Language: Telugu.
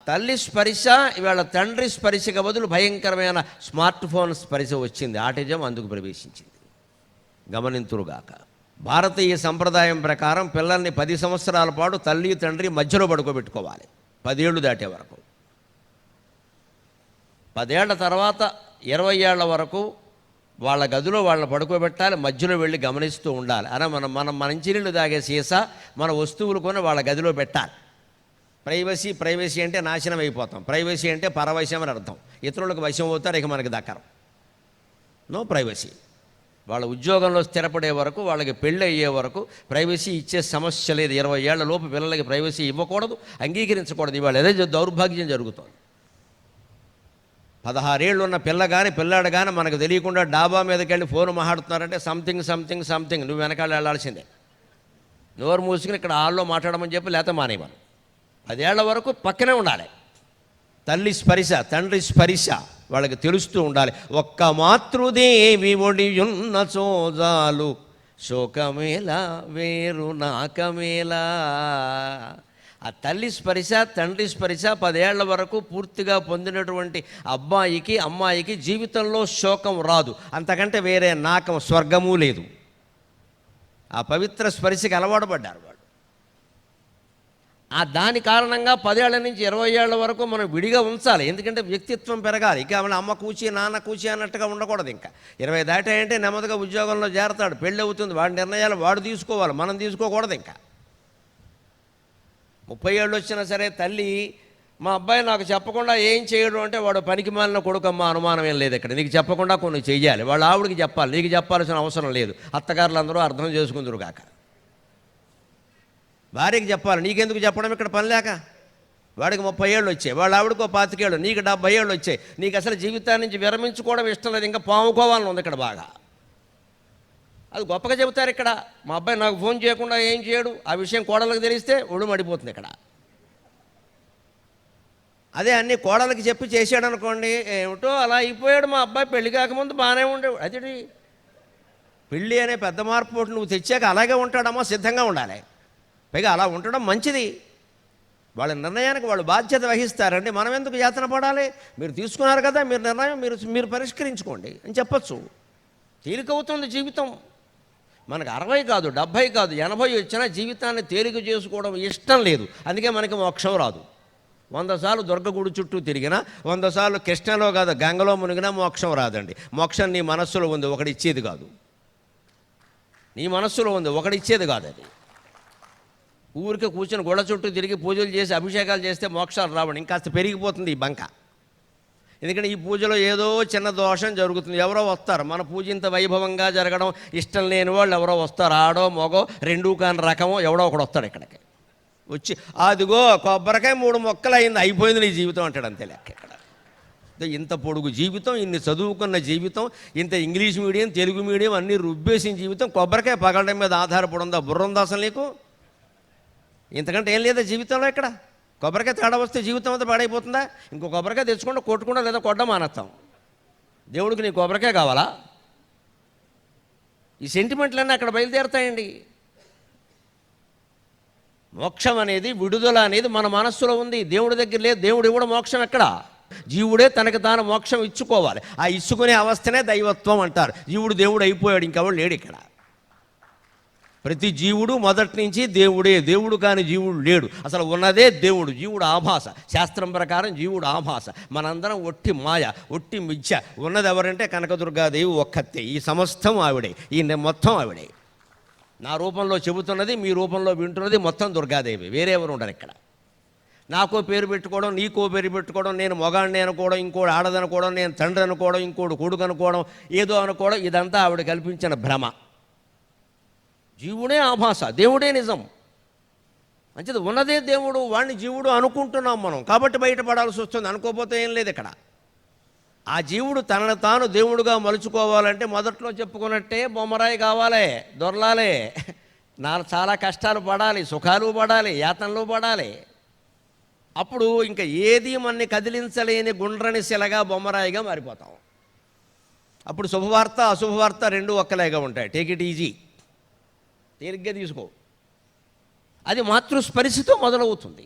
తల్లి స్పర్శ ఇవాళ తండ్రి స్పర్శకు బదులు భయంకరమైన స్మార్ట్ ఫోన్ స్పర్శ వచ్చింది. ఆటిజం అందుకు ప్రవేశించింది. గమనింతురుగాక. భారతీయ సంప్రదాయం ప్రకారం పిల్లల్ని 10 సంవత్సరాల పాటు తల్లి తండ్రి మధ్యలో పడుకోబెట్టుకోవాలి, 10 ఏళ్ళు దాటే వరకు. 10 ఏళ్ల తర్వాత 20 ఏళ్ల వరకు వాళ్ళ గదిలో వాళ్ళని పడుకోబెట్టాలి, మధ్యలో వెళ్ళి గమనిస్తూ ఉండాలి. అలా మనం మంచినీళ్ళు తాగే సీసా మన వస్తువులు కొని వాళ్ళ గదిలో పెట్టాలి. ప్రైవసీ అంటే నాశనం అయిపోతాం. ప్రైవసీ అంటే పరవశం అని అర్థం. ఇతరులకు వశం అవుతారు, ఇక మనకి దక్కరం. No privacy. వాళ్ళ ఉద్యోగంలో స్థిరపడే వరకు, వాళ్ళకి పెళ్ళి అయ్యే వరకు ప్రైవసీ ఇచ్చే సమస్య లేదు. 20 ఏళ్ల లోపు పిల్లలకి ప్రైవసీ ఇవ్వకూడదు, అంగీకరించకూడదు. ఇవాళ ఏదో దౌర్భాగ్యం జరుగుతుంది. 16 ఏళ్ళు ఉన్న పిల్లాడు కానీ మనకు తెలియకుండా డాబా మీదకి వెళ్ళి ఫోన్ మాట్లాడుతున్నారంటే సంథింగ్ నువ్వు వెనకాల వెళ్ళాల్సిందే. నోరు మూసుకుని ఇక్కడ హాల్లో మాట్లాడమని చెప్పి లేకపోతే మానేవాను. 10 ఏళ్ల వరకు పక్కనే ఉండాలి. తల్లి స్పర్శ తండ్రి స్పర్శ వాళ్ళకి తెలుస్తూ ఉండాలి. ఒక్క మాతృదేవి ఒడియున్న చోజాలు శోకమేలా వేరు నాకమేలా. ఆ తల్లి స్పర్శ తండ్రి స్పర్శ 10 ఏళ్ల వరకు పూర్తిగా పొందినటువంటి అబ్బాయికి అమ్మాయికి జీవితంలో శోకం రాదు. అంతకంటే వేరే నాకం స్వర్గము లేదు. ఆ పవిత్ర స్పర్శకి అలవాటు పడ్డారు వాళ్ళు. దాని కారణంగా 10 ఏళ్ల నుంచి 20 ఏళ్ల వరకు మనం విడిగా ఉంచాలి. ఎందుకంటే వ్యక్తిత్వం పెరగాలి. ఇక మన అమ్మ కూచి నాన్న కూచి అన్నట్టుగా ఉండకూడదు. ఇంకా 20 దాటాయంటే నెమ్మదిగా ఉద్యోగంలో చేరతాడు, పెళ్ళి అవుతుంది, వాడి నిర్ణయాలు వాడు తీసుకోవాలి, మనం తీసుకోకూడదు. ఇంకా 30 ఏళ్ళు వచ్చినా సరే తల్లి మా అబ్బాయి నాకు చెప్పకుండా ఏం చేయడం అంటే వాడు పనికి మాలిన కొడుకమ్మ, అనుమానం ఏం లేదు. ఇక్కడ నీకు చెప్పకుండా కొన్ని చెయ్యాలి, వాళ్ళ ఆవిడికి చెప్పాలి, నీకు చెప్పాల్సిన అవసరం లేదు. అత్తగారులు అందరూ అర్థం చేసుకుందరు కాక. భార్యకి చెప్పాలి, నీకెందుకు చెప్పడం ఇక్కడ పని లేక. వాడికి 30 ఏళ్ళు వచ్చాయి, వాళ్ళ ఆవిడకో 25 ఏళ్ళు, నీకు 70 ఏళ్ళు వచ్చాయి. నీకు అసలు జీవితాన్ని నుంచి విరమించుకోవడం ఇష్టం లేదు, ఇంకా పాముకోవాలని ఉంది ఇక్కడ బాగా. అది గొప్పగా చెబుతారు ఇక్కడ. మా అబ్బాయి నాకు ఫోన్ చేయకుండా ఏం చేయడు, ఆ విషయం కోడలకు తెలిస్తే ఒళ్ళు మడిపోతుంది ఇక్కడ. అదే అన్ని కోడలకి చెప్పి చేసాడు అనుకోండి, ఏమిటో అలా అయిపోయాడు మా అబ్బాయి, పెళ్లి కాకముందు బాగానే ఉండేవాడు. అది పెళ్ళి అనే పెద్ద మార్పు నువ్వు తెచ్చాక అలాగే ఉంటాడమ్మా, సిద్ధంగా ఉండాలి. పైగా అలా ఉండడం మంచిది. వాళ్ళ నిర్ణయానికి వాళ్ళు బాధ్యత వహిస్తారండి. మనం ఎందుకు యాతన పడాలి? మీరు తీసుకున్నారు కదా, మీరు నిర్ణయం మీరు పరిష్కరించుకోండి అని చెప్పచ్చు. తేలికవుతుంది జీవితం. మనకు 60 కాదు, 70 కాదు, 80 వచ్చినా జీవితాన్ని తేలిక చేసుకోవడం ఇష్టం లేదు. అందుకే మనకి మోక్షం రాదు. 100 సార్లు దుర్గగుడి చుట్టూ తిరిగినా, 100 సార్లు కృష్ణలో కాదు గంగలో మునిగినా మోక్షం రాదండి. మోక్షం నీ మనస్సులో ఉంది, ఒకడిచ్చేది కాదు. నీ మనస్సులో ఉంది, ఒకడిచ్చేది కాదు. అది ఊరికే కూర్చొని గొడ చుట్టూ తిరిగి పూజలు చేసి అభిషేకాలు చేస్తే మోక్షాలు రావండి. ఇంకాస్త పెరిగిపోతుంది ఈ బంక. ఎందుకంటే ఈ పూజలో ఏదో చిన్న దోషం జరుగుతుంది. ఎవరో వస్తారు, మన పూజ ఇంత వైభవంగా జరగడం ఇష్టం లేని వాళ్ళు ఎవరో వస్తారు. ఆడో మగో రెండూ కాని రకమో ఎవడో ఒకడు వస్తాడు ఇక్కడికి. వచ్చి అదిగో కొబ్బరికాయ 3 మొక్కలు అయింది, అయిపోయింది నీ జీవితం అంటాడు. అంతే లెక్క. ఇక్కడ ఇంత పొడుగు జీవితం, ఇన్ని చదువుకున్న జీవితం, ఇంత ఇంగ్లీష్ మీడియం తెలుగు మీడియం అన్నీ రుబ్బేసిన జీవితం కొబ్బరికాయ పగలడం మీద ఆధారపడి ఉందా? బుర్ర ఉందా అసలు నీకు? ఇంతకంటే ఏం లేదా జీవితంలో? ఇక్కడ కొబ్బరికాయ తేడా వస్తే జీవితం అంతా పాడైపోతుందా? ఇంకో కొబ్బరికాయ తెచ్చుకుంటే కొట్టుకుండా లేదా కొడ్డ మానేస్తాం. దేవుడికి నీ కొబ్బరికాయ కావాలా? ఈ సెంటిమెంట్లన్నీ అక్కడ బయలుదేరుతాయండి. మోక్షం అనేది, విడుదల అనేది మన మనస్సులో ఉంది, దేవుడి దగ్గర లేదు. దేవుడు ఇవ్వడం మోక్షం ఎక్కడ? జీవుడే తనకు తాను మోక్షం ఇచ్చుకోవాలి. ఆ ఇచ్చుకునే అవస్థనే దైవత్వం అంటారు. జీవుడు దేవుడు అయిపోయాడు, ఇంకెవడు లేడు ఇక్కడ. ప్రతి జీవుడు మొదటి నుంచి దేవుడే. దేవుడు కాని జీవుడు లేడు. అసలు ఉన్నదే దేవుడు. జీవుడు ఆభాస. శాస్త్రం ప్రకారం జీవుడు ఆభాస. మనందరం ఒట్టి మాయ, ఒట్టి మిథ్య. ఉన్నది ఎవరంటే కనకదుర్గాదేవి ఒక్కతే. ఈ సమస్తం ఆవిడే, ఈ మొత్తం ఆవిడే. నా రూపంలో చెబుతున్నది, మీ రూపంలో వింటున్నది మొత్తం దుర్గాదేవి. వేరే ఎవరు ఉండరు ఇక్కడ. నాకో పేరు పెట్టుకోవడం, నీకో పేరు పెట్టుకోవడం, నేను మొగాడిని అనుకోవడం, ఇంకోటి ఆడదనుకోవడం, నేను తండ్రి అనుకోవడం, ఇంకోటి కొడుకు అనుకోవడం, ఏదో అనుకోవడం, ఇదంతా ఆవిడ కల్పించిన భ్రమ. జీవుడే ఆభాస, దేవుడే నిజం. అంచేది ఉన్నదే దేవుడు, వాడిని జీవుడు అనుకుంటున్నాం మనం, కాబట్టి బయటపడాల్సి వస్తుంది. అనుకోకపోతే ఏం లేదు ఇక్కడ. ఆ జీవుడు తనను తాను దేవుడుగా మలుచుకోవాలంటే మొదట్లో చెప్పుకున్నట్టే బొమ్మరాయి కావాలి, దొరలాలి, చాలా కష్టాలు పడాలి, సుఖాలు పడాలి, యాతనలు పడాలి. అప్పుడు ఇంకా ఏది మనని కదిలించలేని గుండ్రని శిలగా బొమ్మరాయిగా మారిపోతాం. అప్పుడు శుభవార్త అశుభవార్త రెండూ ఒక్కలేగా ఉంటాయి. టేక్ ఇట్ ఈజీ, తేలిగ్గా తీసుకో. అది మాతృస్పర్శతో మొదలవుతుంది.